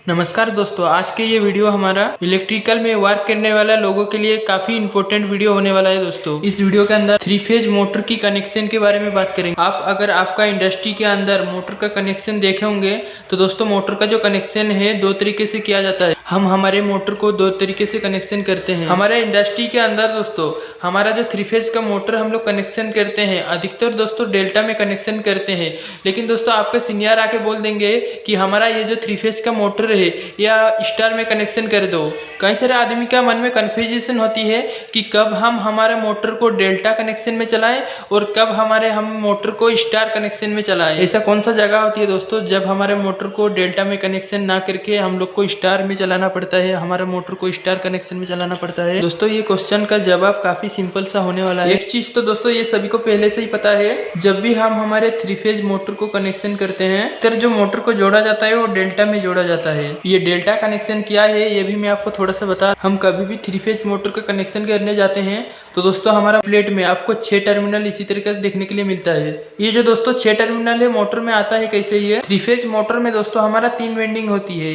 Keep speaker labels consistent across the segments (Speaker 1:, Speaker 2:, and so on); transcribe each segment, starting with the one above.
Speaker 1: नमस्कार दोस्तों, आज के ये वीडियो हमारा इलेक्ट्रिकल में वर्क करने वाला लोगों के लिए काफी इंपॉर्टेंट वीडियो होने वाला है। दोस्तों इस वीडियो के अंदर 3 फेज मोटर की कनेक्शन के बारे में बात करेंगे। अगर आपका इंडस्ट्री के अंदर मोटर का कनेक्शन देखे होंगे तो दोस्तों मोटर का जो कनेक्शन है 2 तरीके से किया जाता है। हम हमारे मोटर को 2 तरीके से कनेक्शन करते हैं। हमारे इंडस्ट्री के अंदर दोस्तों हमारा जो 3 फेज का मोटर हम लोग कनेक्शन करते हैं, अधिकतर दोस्तों डेल्टा में कनेक्शन करते हैं। लेकिन दोस्तों आपके सीनियर आके बोल देंगे कि हमारा ये जो 3 फेज का मोटर है या स्टार में कनेक्शन कर दो। कई सारे आदमी का मन में कन्फ्यूजन होती है कि कब हम हमारे मोटर को डेल्टा कनेक्शन में चलाएं और कब हम मोटर को स्टार कनेक्शन में चलाएं। ऐसा कौन सा जगह होती है दोस्तों जब हमारे मोटर को डेल्टा में कनेक्शन ना करके हम लोग को स्टार में चलाना पड़ता है, हमारे मोटर को स्टार कनेक्शन में चलाना पड़ता है। दोस्तों ये क्वेश्चन का जवाब काफी सिंपल सा होने वाला है। एक चीज तो दोस्तों ये सभी को पहले से ही पता है, जब भी हम हमारे 3 फेज मोटर को कनेक्शन करते हैं तो जो मोटर को जोड़ा जाता है वो डेल्टा में जोड़ा जाता है। ये डेल्टा कनेक्शन क्या है ये भी मैं आपको थोड़ा सा बता। हम कभी भी 3 फेज मोटर का कनेक्शन करने जाते हैं तो दोस्तों हमारा प्लेट में आपको 6 टर्मिनल इसी तरीके से देखने के लिए मिलता है। ये जो दोस्तों 6 टर्मिनल है मोटर में आता है कैसे, ये 3 फेज मोटर में दोस्तों हमारा 3 वेंडिंग होती है।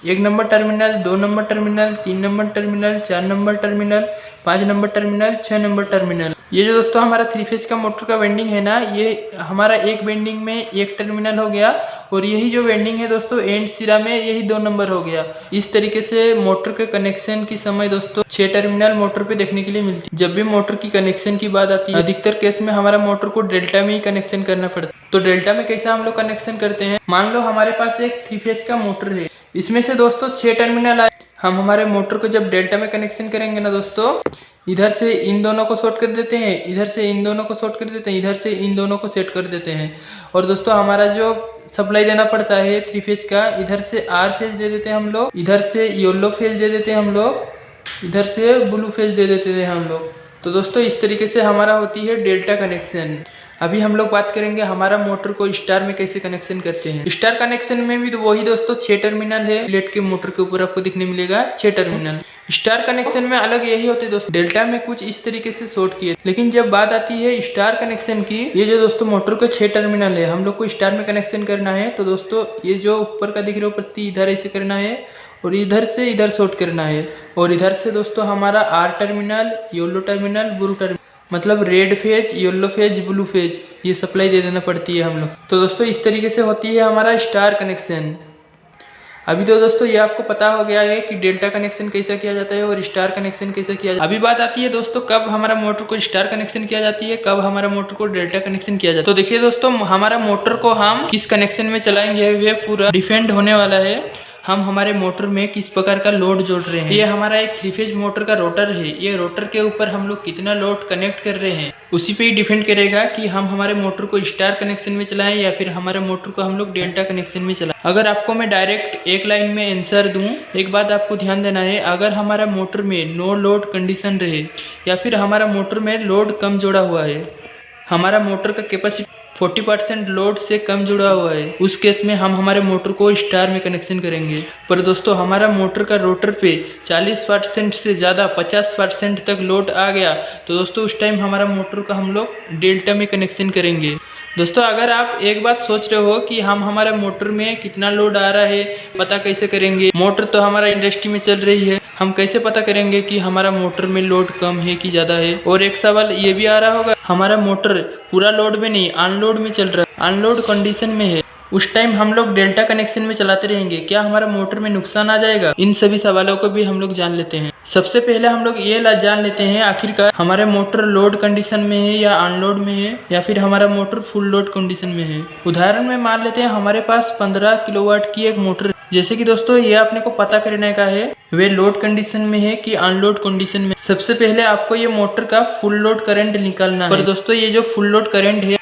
Speaker 1: 1 number terminal, 2 number terminal, 3 number terminal, 4 number terminal, 5 number terminal, 6 number terminal. ये जो दोस्तों हमारा 3 फेज का मोटर का वेंडिंग है ना, ये हमारा एक वेंडिंग में 1 टर्मिनल हो गया और यही जो वेंडिंग है दोस्तों एंड सिरा में यही 2 नंबर हो गया। इस तरीके से मोटर के कनेक्शन की समय दोस्तों 6 टर्मिनल मोटर पे देखने के लिए मिलती है। जब भी मोटर की कनेक्शन की बात आती है, अधिकतर केस में हमारा मोटर को डेल्टा में ही कनेक्शन करना पड़ता है। तो डेल्टा में कैसे हम लोग कनेक्शन करते हैं, मान लो हमारे पास एक 3 फेज का मोटर है, इसमें से दोस्तों 6 टर्मिनल आए। हम हमारे मोटर को जब डेल्टा में कनेक्शन करेंगे ना दोस्तों, इधर से इन दोनों को शॉर्ट कर देते हैं, इधर से इन दोनों को शॉर्ट कर देते हैं, इधर से इन दोनों को सेट कर देते हैं। और दोस्तों हमारा जो सप्लाई देना पड़ता है 3 फेज का, इधर से आर फेज दे देते हैं हम लोग, इधर से येलो फेज दे देते हैं हम लोग, इधर से ब्लू फेज दे देते हैं हम लोग। तो दोस्तों इस तरीके से हमारा होती है डेल्टा कनेक्शन। अभी हम लोग बात करेंगे हमारा मोटर को स्टार में कैसे कनेक्शन करते हैं। स्टार कनेक्शन में भी तो वही दोस्तों 6 टर्मिनल है। प्लेट के मोटर के ऊपर आपको दिखने मिलेगा 6 टर्मिनल। स्टार कनेक्शन में अलग यही होते दोस्तों, डेल्टा में कुछ इस तरीके से शॉर्ट किए। लेकिन जब बात आती है स्टार कनेक्शन की, ये जो दोस्तों मोटर के 6 टर्मिनल है, हम लोग को स्टार में कनेक्शन करना है तो दोस्तों ये जो ऊपर का दिख रहा है पत्ती, इधर ऐसे करना है और इधर से इधर शॉर्ट करना है। और इधर से दोस्तों हमारा R terminal, yellow terminal, blue terminal, मतलब red phase, yellow phase, blue phase, ये सप्लाई दे देना पड़ती है हम लोग। तो दोस्तों इस तरीके से होती है हमारा स्टार कनेक्शन। अभी तो दोस्तों ये आपको पता हो गया है कि डेल्टा कनेक्शन कैसा किया जाता है और स्टार कनेक्शन कैसा किया जाता है। अभी बात आती है दोस्तों कब हमारा मोटर को स्टार कनेक्शन किया जाती है, कब हमारा मोटर को डेल्टा कनेक्शन किया जाता है। तो देखिए दोस्तों हमारा मोटर को हम किस कनेक्शन में चलाएंगे ये पूरा डिपेंड होने वाला है हम हमारे मोटर में किस प्रकार का लोड जोड़ रहे हैं। ये हमारा एक 3 फेज मोटर का रोटर है, ये रोटर के ऊपर हम लोग कितना लोड कनेक्ट कर रहे हैं उसी पे ही डिपेंड करेगा कि हम हमारे मोटर को स्टार कनेक्शन में चलाएं या फिर हमारे मोटर को हम लोग डेल्टा कनेक्शन में चलाएं। अगर आपको मैं डायरेक्ट एक लाइन में आंसर दूं, एक बात आपको ध्यान देना है, अगर हमारा मोटर में नो लोड कंडीशन रहे या फिर हमारा मोटर में लोड कम जोड़ा हुआ है, हमारा मोटर का कैपेसिटी 40% लोड से कम जुड़ा हुआ है, उस केस में हम हमारे मोटर को स्टार में कनेक्शन करेंगे। पर दोस्तों हमारा मोटर का रोटर पे 40% से ज़्यादा 50% तक लोड आ गया तो दोस्तों उस टाइम हमारा मोटर का हम लोग डेल्टा में कनेक्शन करेंगे। दोस्तों अगर आप एक बात सोच रहे हो कि हम हमारे मोटर में कितना लोड आ रहा है पता कैसे करेंगे, मोटर तो हमारा इंडस्ट्री में चल रही है, हम कैसे पता करेंगे कि हमारा मोटर में लोड कम है कि ज़्यादा है। और एक सवाल ये भी आ रहा होगा, हमारा मोटर पूरा लोड में नहीं अनलोड में चल रहा है, अनलोड कंडीशन में है, उस टाइम हम लोग डेल्टा कनेक्शन में चलाते रहेंगे, क्या हमारा मोटर में नुकसान आ जाएगा? इन सभी सवालों को भी हम लोग जान लेते हैं। सबसे पहले हम लोग ये जान लेते हैं आखिरकार हमारे मोटर लोड कंडीशन में है या अनलोड में है या फिर हमारा मोटर फुल लोड कंडीशन में है। उदाहरण में मान लेते हैं हमारे पास 15 किलोवाट की एक मोटर, जैसे कि दोस्तों ये आपने को पता करने का है वे लोड कंडीशन में है कि अनलोड कंडीशन में। सबसे पहले आपको ये मोटर का फुल लोड करंट निकालना है। पर दोस्तों ये जो फुल लोड करंट है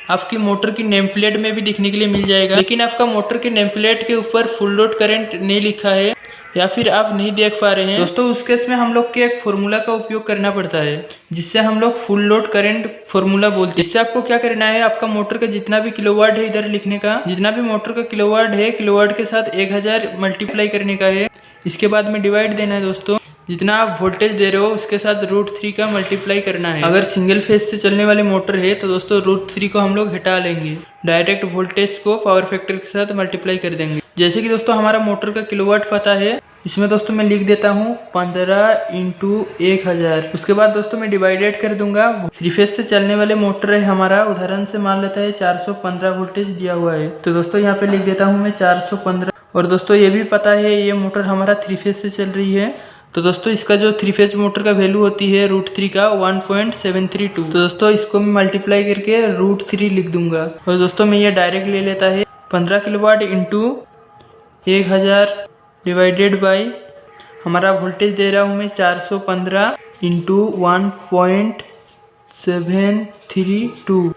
Speaker 1: आपकी मोटर की नेम प्लेट में भी दिखने के लिए मिल जाएगा, लेकिन आपका मोटर के नेम प्लेट के ऊपर फुल लोड करंट नहीं लिखा है या फिर आप नहीं देख पा रहे हैं दोस्तों, उस केस में हम लोग के एक फॉर्मूला का उपयोग करना पड़ता है जिससे हम लोग फुल लोड करंट फॉर्मूला बोलते हैं। इससे आपको क्या करना है, आपका मोटर का जितना भी किलोवाट है इधर लिखने का, जितना भी मोटर का किलोवाट है किलोवाट के साथ 1000 मल्टीप्लाई करने का है, इसके बाद में डिवाइड देना है दोस्तों। जितना आप वोल्टेज दे रहे हो उसके साथ √3 का मल्टीप्लाई करना है। अगर सिंगल फेज से चलने वाली मोटर है तो दोस्तों √3 को हम लोग हटा लेंगे, डायरेक्ट वोल्टेज को पावर फैक्टर के साथ मल्टीप्लाई कर देंगे। जैसे कि दोस्तों हमारा मोटर का किलोवाट पता है, इसमें दोस्तों मैं लिख देता हूँ 15 × 1000। उसके बाद दोस्तों मैं डिवाइडेड कर दूंगा। 3 फेज से चलने वाले मोटर है हमारा, उदाहरण से मान लेता है 415 वोल्टेज दिया हुआ है, तो दोस्तों यहाँ पे लिख देता हूँ मैं 415। और दोस्तों ये भी पता है ये मोटर हमारा 3 फेज से चल रही है, तो दोस्तों इसका जो 3 फेज मोटर का वैल्यू होती है √3 का 1.732। तो दोस्तों इसको मैं मल्टीप्लाई करके √3 लिख दूंगा। और दोस्तों मैं ये डायरेक्ट ले लेता है 15 किलोवाट × 1000 डिवाइडेड बाई हमारा वोल्टेज दे रहा हूँ मैं 415 × 1.732,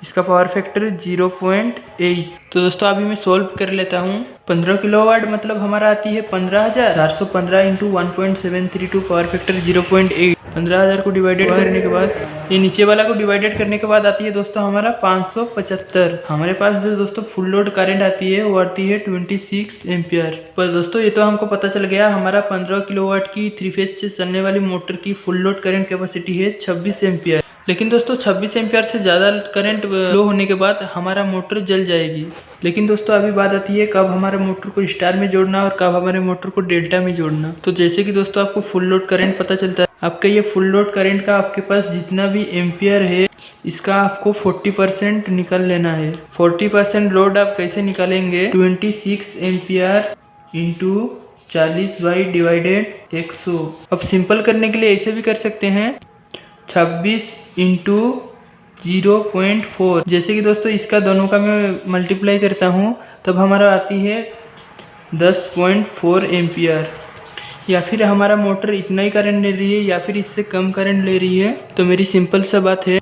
Speaker 1: इसका पावर फैक्टर 0.8। तो दोस्तों अभी मैं सोल्व कर लेता हूँ। 15 किलोवाट मतलब हमारा आती है 15,000, 415 × 1.732 पावर फैक्टर 0.8। 15,000 को डिवाइडेड करने के बाद, ये नीचे वाला को डिवाइडेड करने के बाद आती है दोस्तों हमारा 575। हमारे पास जो दोस्तों फुल लोड करंट आती है वो आती है 26 एम्पियर। पर दोस्तों ये तो हमको पता चल गया, हमारा 15 किलोवाट की 3 फेज से चलने वाली मोटर की फुल लोड करंट कैपेसिटी है 26 एम्पियर। लेकिन दोस्तों 26 एम्पियर से ज़्यादा करंट फ्लो होने के बाद हमारा मोटर जल जाएगी। लेकिन दोस्तों अभी बात आती है कब हमारे मोटर को स्टार में जोड़ना और कब हमारे मोटर को डेल्टा में जोड़ना। तो जैसे कि दोस्तों आपको फुल लोड करंट पता चलता है, आपका ये फुल लोड करंट का आपके पास जितना भी एम्पियर है इसका आपको 40% निकाल लेना है। 40% लोड आप कैसे निकालेंगे, 26 एम्पियर × 40/100। अब सिंपल करने के लिए ऐसे भी कर सकते हैं 26 × 0.4। जैसे कि दोस्तों इसका दोनों का मैं मल्टीप्लाई करता हूँ तब हमारा आती है 10.4 एम्पियर। या फिर हमारा मोटर इतना ही करंट ले रही है या फिर इससे कम करंट ले रही है, तो मेरी सिंपल सा बात है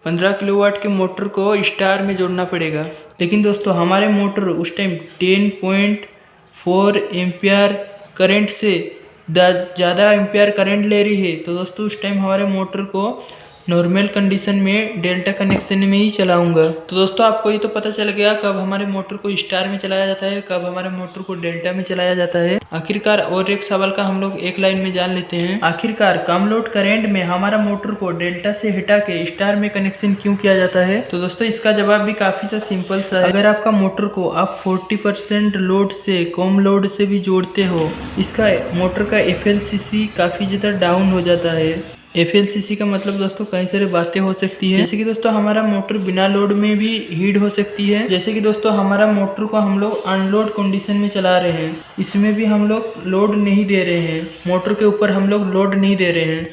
Speaker 1: 15 किलोवाट के मोटर को स्टार में जोड़ना पड़ेगा। लेकिन दोस्तों हमारे मोटर उस टाइम 10.4 एम्पियर करंट से ज़्यादा एम्पियर करंट ले रही है, तो दोस्तों उस टाइम हमारे मोटर को नॉर्मल कंडीशन में डेल्टा कनेक्शन में ही चलाऊंगा। तो दोस्तों आपको ये तो पता चल गया कब हमारे मोटर को स्टार में चलाया जाता है, कब हमारे मोटर को डेल्टा में चलाया जाता है। आखिरकार और एक सवाल का हम लोग एक लाइन में जान लेते हैं, आखिरकार कम लोड करंट में हमारा मोटर को डेल्टा से हटा के स्टार में कनेक्शन क्यों किया जाता है। तो दोस्तों इसका जवाब भी काफी सा सिंपल सा है। अगर आपका मोटर को आप 40% लोड से कम लोड से भी जोड़ते हो, इसका मोटर का FLCC काफी ज्यादा डाउन हो जाता है। FLCC का मतलब दोस्तों कई सारी बातें हो सकती है, जैसे कि दोस्तों हमारा मोटर बिना लोड में भी हीट हो सकती है। जैसे कि दोस्तों हमारा मोटर को हम लोग अनलोड कंडीशन में चला रहे हैं, इसमें भी हम लोग लोड नहीं दे रहे हैं, मोटर के ऊपर हम लोग लोड नहीं दे रहे हैं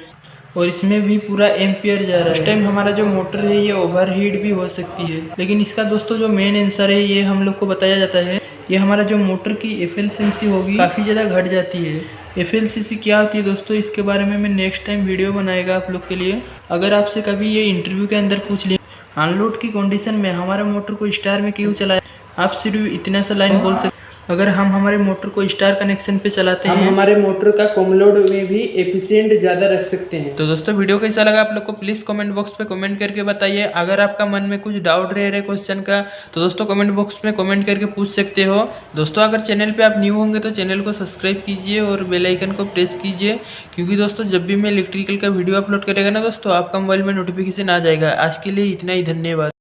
Speaker 1: और इसमें भी पूरा एम्पियर जा रहा है। उस टाइम हमारा जो मोटर है ये ओवर हीट भी हो सकती है। लेकिन इसका दोस्तों जो मेन आंसर है ये हम लोग को बताया जाता है, ये हमारा जो मोटर की FLCC होगी काफ़ी ज़्यादा घट जाती है। FLCC क्या होती है दोस्तों, इसके बारे में मैं नेक्स्ट टाइम वीडियो बनाएगा आप लोग के लिए। अगर आपसे कभी ये इंटरव्यू के अंदर पूछ लिया अनलोड की कंडीशन में हमारे मोटर को स्टार में क्यों चलाए, आप सिर्फ इतना सा लाइन बोल सकते, अगर हम हमारे मोटर को स्टार कनेक्शन पे चलाते हैं, हम हमारे मोटर का कम लोड में भी एफिशिएंट ज़्यादा रख सकते हैं। तो दोस्तों वीडियो कैसा लगा आप लोग को प्लीज़ कमेंट बॉक्स पे कमेंट करके बताइए। अगर आपका मन में कुछ डाउट रह रहे क्वेश्चन का तो दोस्तों कमेंट बॉक्स में कमेंट करके पूछ सकते हो। दोस्तों अगर चैनल पे आप न्यू होंगे तो चैनल को सब्सक्राइब कीजिए और बेल आइकन को प्रेस कीजिए, क्योंकि दोस्तों जब भी मैं इलेक्ट्रिकल का वीडियो अपलोड करेगा ना दोस्तों आपका मोबाइल में नोटिफिकेशन आ जाएगा। आज के लिए इतना ही, धन्यवाद।